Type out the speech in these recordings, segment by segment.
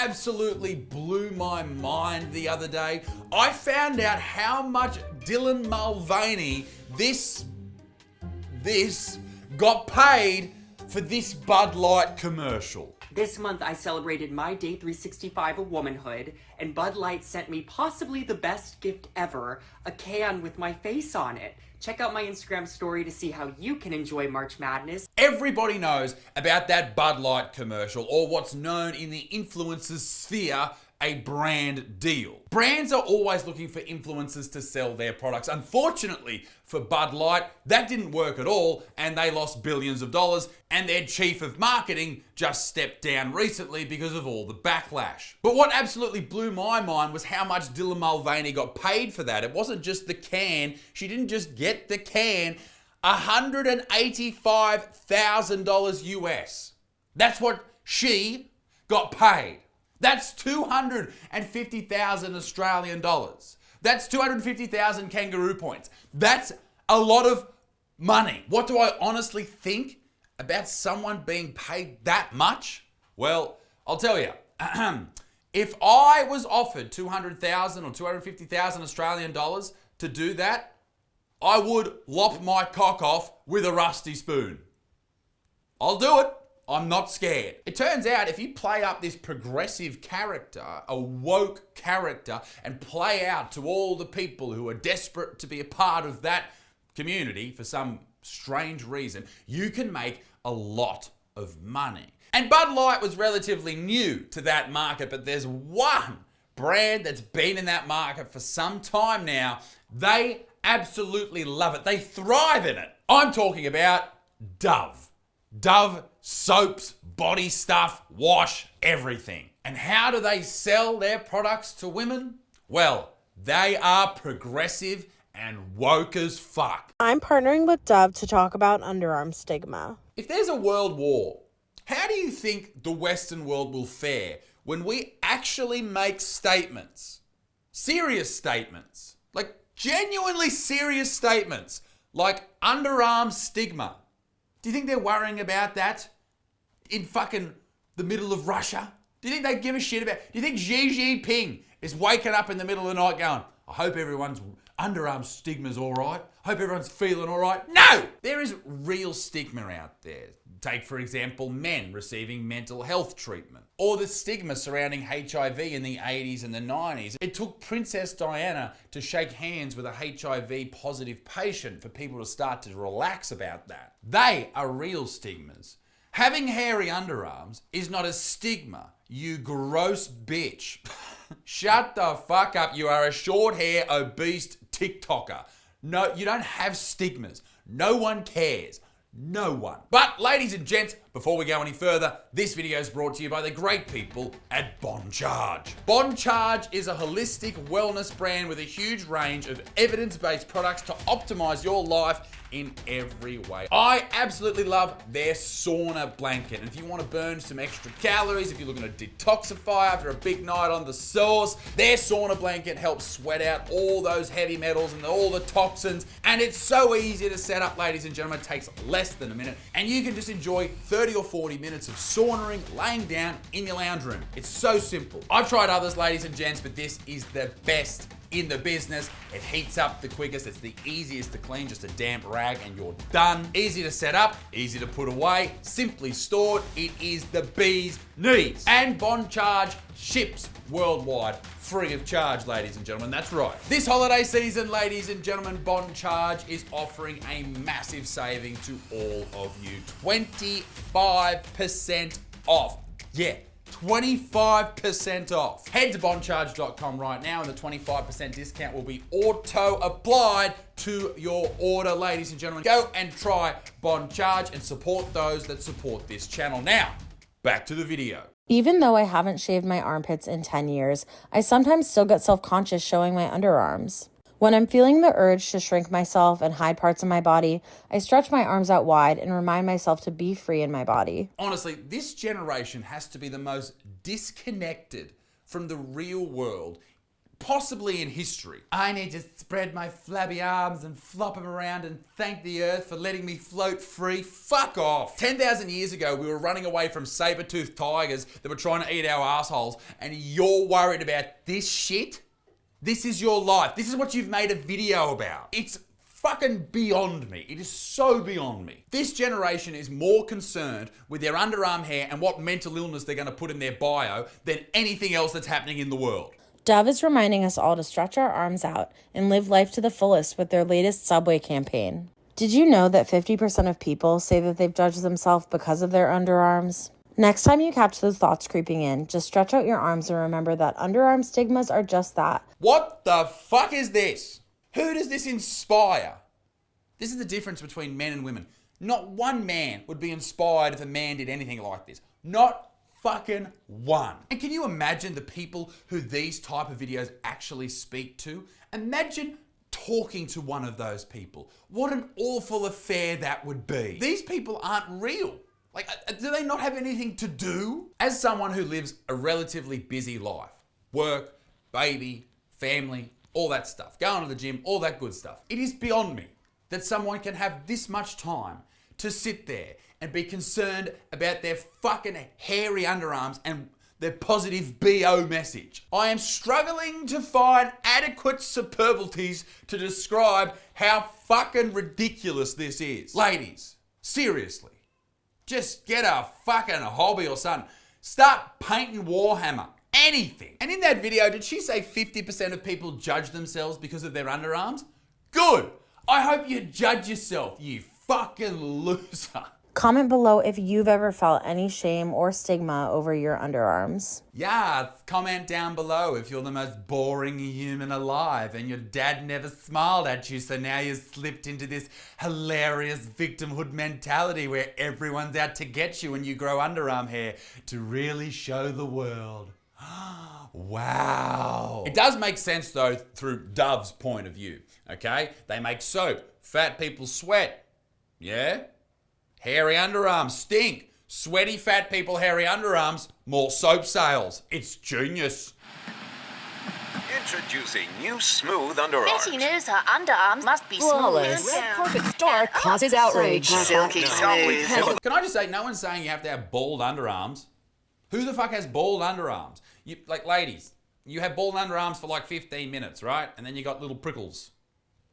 absolutely blew my mind the other day? I found out how much Dylan Mulvaney, this got paid for this Bud Light commercial. This month I celebrated my day 365 of womanhood, and Bud Light sent me possibly the best gift ever, a can with my face on it. Check out my Instagram story to see how you can enjoy March Madness. Everybody knows about that Bud Light commercial, or what's known in the influencers sphere, a brand deal. Brands are always looking for influencers to sell their products. Unfortunately for Bud Light, that didn't work at all, and they lost billions of dollars, and their chief of marketing just stepped down recently because of all the backlash. But what absolutely blew my mind was how much Dylan Mulvaney got paid for that. It wasn't just the can. She didn't just get the can. $185,000 US. That's what she got paid. That's 250,000 Australian dollars. That's 250,000 kangaroo points. That's a lot of money. What do I honestly think about someone being paid that much? Well, I'll tell you. If I was offered 200,000 or 250,000 Australian dollars to do that, I would lop my cock off with a rusty spoon. I'll do it. I'm not scared. It turns out if you play up this progressive character, a woke character, and play out to all the people who are desperate to be a part of that community for some strange reason, you can make a lot of money. And Bud Light was relatively new to that market, but there's one brand that's been in that market for some time now. They absolutely love it. They thrive in it. I'm talking about Dove. Dove soaps, body stuff, wash, everything. And how do they sell their products to women? Well, they are progressive and woke as fuck. I'm partnering with Dove to talk about Underarm Stigma. If there's a world war, how do you think the Western world will fare when we actually make statements? Serious statements. Like genuinely serious statements. Like underarm stigma. Do you think they're worrying about that in fucking the middle of Russia? Do you think they give a shit about it? Do you think Xi Jinping is waking up in the middle of the night going, I hope everyone's underarm stigma's all right. I hope everyone's feeling all right. No! There is real stigma out there. Take, for example, men receiving mental health treatment, or the stigma surrounding HIV in the 80s and the 90s. It took Princess Diana to shake hands with a HIV positive patient for people to start to relax about that. They are real stigmas. Having hairy underarms is not a stigma, you gross bitch. Shut the fuck up. You are a short hair, obese TikToker. No, you don't have stigmas. No one cares. No one. But ladies and gents, before we go any further, this video is brought to you by the great people at Bon Charge. Bon Charge is a holistic wellness brand with a huge range of evidence-based products to optimize your life in every way. I absolutely love their sauna blanket. And if you want to burn some extra calories, if you're looking to detoxify after a big night on the sauce, their sauna blanket helps sweat out all those heavy metals and all the toxins. And it's so easy to set up, ladies and gentlemen. It takes less than a minute. And you can just enjoy 30 or 40 minutes of saunaing, laying down in your lounge room. It's so simple. I've tried others, ladies and gents, but this is the best in the business. It heats up the quickest. It's the easiest to clean, just a damp rag and you're done. Easy to set up, easy to put away, simply stored. It is the bee's knees. And Bon Charge ships worldwide, free of charge, ladies and gentlemen. That's right. This holiday season, ladies and gentlemen, Bon Charge is offering a massive saving to all of you. 25% off. Yeah. 25% off. Head to boncharge.com right now and the 25% discount will be auto-applied to your order, ladies and gentlemen. Go and try Bon Charge and support those that support this channel. Now, back to the video. Even though I haven't shaved my armpits in 10 years, I sometimes still get self-conscious showing my underarms. When I'm feeling the urge to shrink myself and hide parts of my body, I stretch my arms out wide and remind myself to be free in my body. Honestly, this generation has to be the most disconnected from the real world possibly in history. I need to spread my flabby arms and flop them around and thank the earth for letting me float free. Fuck off. 10,000 years ago, we were running away from saber-toothed tigers that were trying to eat our assholes, and you're worried about this shit? This is your life. This is what you've made a video about. It's fucking beyond me. It is so beyond me. This generation is more concerned with their underarm hair and what mental illness they're going to put in their bio than anything else that's happening in the world. Dove is reminding us all to stretch our arms out and live life to the fullest with their latest Subway campaign. Did you know that 50% of people say that they've judged themselves because of their underarms? Next time you catch those thoughts creeping in, just stretch out your arms and remember that underarm stigmas are just that. What the fuck is this? Who does this inspire? This is the difference between men and women. Not one man would be inspired if a man did anything like this. Not fucking one. And can you imagine the people who these type of videos actually speak to? Imagine talking to one of those people. What an awful affair that would be. These people aren't real. Like, do they not have anything to do? As someone who lives a relatively busy life, work, baby, family, all that stuff, going to the gym, all that good stuff, it is beyond me that someone can have this much time to sit there and be concerned about their fucking hairy underarms and their positive BO message. I am struggling to find adequate superlatives to describe how fucking ridiculous this is. Ladies, seriously, just get a fucking hobby or something. Start painting Warhammer. Anything. And in that video, did she say 50% of people judge themselves because of their underarms? Good. I hope you judge yourself, you fucking loser. Comment below if you've ever felt any shame or stigma over your underarms. Yeah, comment down below if you're the most boring human alive and your dad never smiled at you, so now you've slipped into this hilarious victimhood mentality where everyone's out to get you when you grow underarm hair to really show the world. Wow. It does make sense though through Dove's point of view, okay? They make soap. Fat people sweat. Yeah? Hairy underarms stink. Sweaty fat people, hairy underarms, more soap sales. It's genius. Introducing new smooth underarms. Betty knows her underarms must be Flawless. smooth. Red carpet star causes outrage. Silky smooth. Can I just say, no one's saying you have to have bald underarms. Who the fuck has bald underarms? You, like, ladies, you have bald underarms for like 15 minutes, right? And then you got little prickles.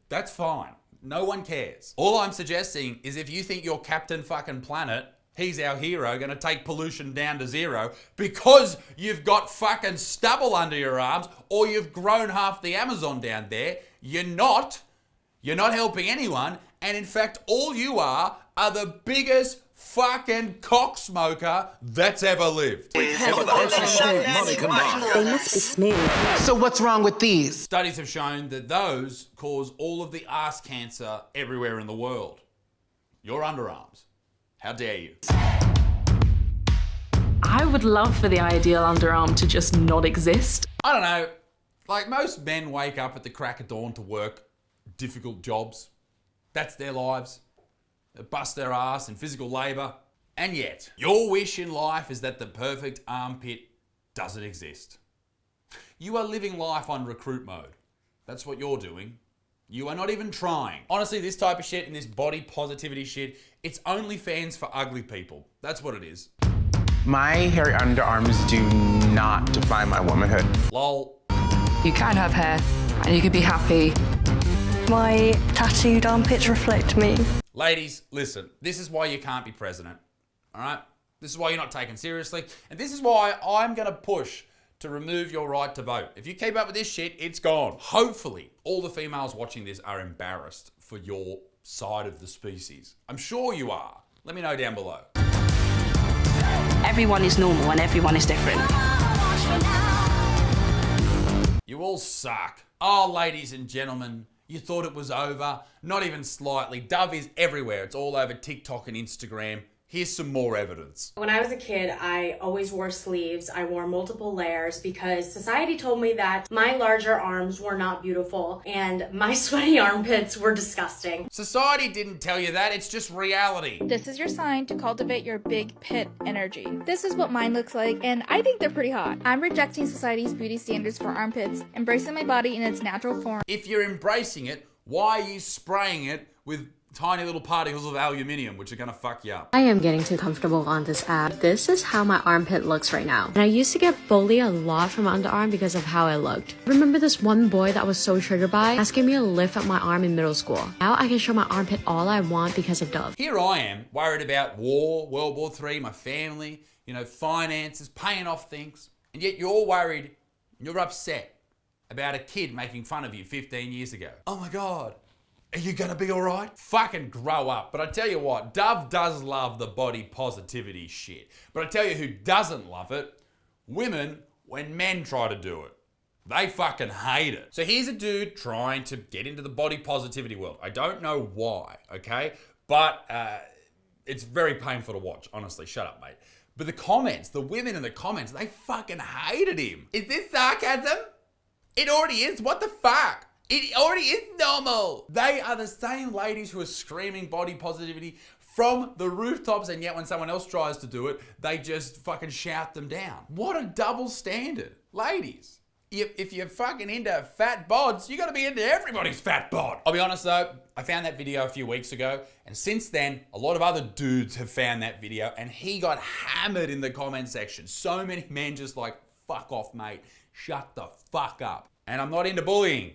That's fine. No one cares. All I'm suggesting is if you think you're Captain fucking Planet, he's our hero, gonna take pollution down to zero because you've got fucking stubble under your arms or you've grown half the Amazon down there, you're not helping anyone. And in fact, all you are the biggest fucking cocksmoker that's ever lived. They must be smooth. So what's wrong with these? Studies have shown that those cause all of the ass cancer everywhere in the world. Your underarms. How dare you? I would love for the ideal underarm to just not exist. I don't know. Like, most men wake up at the crack of dawn to work difficult jobs. That's their lives. They bust their ass in physical labour. And yet, your wish in life is that the perfect armpit doesn't exist. You are living life on recruit mode. That's what you're doing. You are not even trying. Honestly, this type of shit and this body positivity shit, it's only fans for ugly people. That's what it is. My hairy underarms do not define my womanhood. Lol. You can have hair and you can be happy. My tattooed armpits reflect me. Ladies, listen, this is why you can't be president, all right? This is why you're not taken seriously, and this is why I'm gonna push to remove your right to vote. If you keep up with this shit, it's gone. Hopefully, all the females watching this are embarrassed for your side of the species. I'm sure you are. Let me know down below. Everyone is normal and everyone is different. You all suck. Oh, ladies and gentlemen, you thought it was over? Not even slightly. Dove is everywhere. It's all over TikTok and Instagram. Here's some more evidence. When I was a kid, I always wore sleeves. I wore multiple layers because society told me that my larger arms were not beautiful and my sweaty armpits were disgusting. Society didn't tell you that, it's just reality. This is your sign to cultivate your big pit energy. This is what mine looks like, and I think they're pretty hot. I'm rejecting society's beauty standards for armpits, embracing my body in its natural form. If you're embracing it, why are you spraying it with tiny little particles of aluminium, which are gonna fuck you up? I am getting too comfortable on this app. This is how my armpit looks right now. And I used to get bullied a lot from underarm because of how I looked. Remember this one boy that I was so triggered by, asking me to lift up my arm in middle school. Now I can show my armpit all I want because of Dove. Here I am, worried about war, World War III, my family, finances, paying off things. And yet you're worried, you're upset about a kid making fun of you 15 years ago. Oh my God. Are you gonna be all right? Fucking grow up. But I tell you what, Dove does love the body positivity shit. But I tell you who doesn't love it, women when men try to do it. They fucking hate it. So here's a dude trying to get into the body positivity world. I don't know why, okay? But it's very painful to watch, honestly. Shut up, mate. But the comments, the women in the comments, they fucking hated him. Is this sarcasm? It already is. What the fuck? It already is normal. They are the same ladies who are screaming body positivity from the rooftops, and yet when someone else tries to do it, they just fucking shout them down. What a double standard. Ladies, if you're fucking into fat bods, you gotta be into everybody's fat bod. I'll be honest though, I found that video a few weeks ago, and since then, a lot of other dudes have found that video, and he got hammered in the comment section. So many men just like, fuck off, mate. Shut the fuck up. And I'm not into bullying.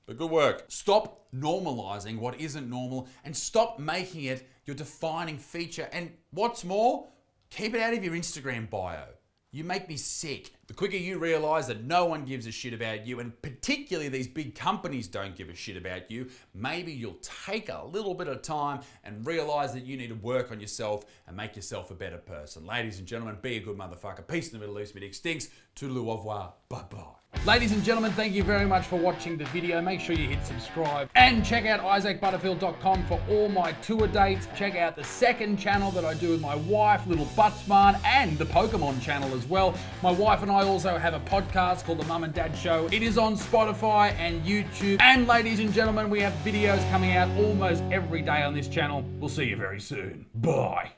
But good work. Stop normalizing what isn't normal and stop making it your defining feature. And what's more, keep it out of your Instagram bio. You make me sick. The quicker you realize that no one gives a shit about you, and particularly these big companies don't give a shit about you, maybe you'll take a little bit of time and realize that you need to work on yourself and make yourself a better person. Ladies and gentlemen, be a good motherfucker. Peace in the Middle East, mid extinct. Toodaloo, au revoir. Bye-bye. Ladies and gentlemen, thank you very much for watching the video. Make sure you hit subscribe and check out isaacbutterfield.com for all my tour dates. Check out the second channel that I do with my wife, Little Buttsman, and the Pokemon channel as well. My wife and I also have a podcast called The Mum and Dad Show. It is on Spotify and YouTube. And ladies and gentlemen, we have videos coming out almost every day on this channel. We'll see you very soon. Bye.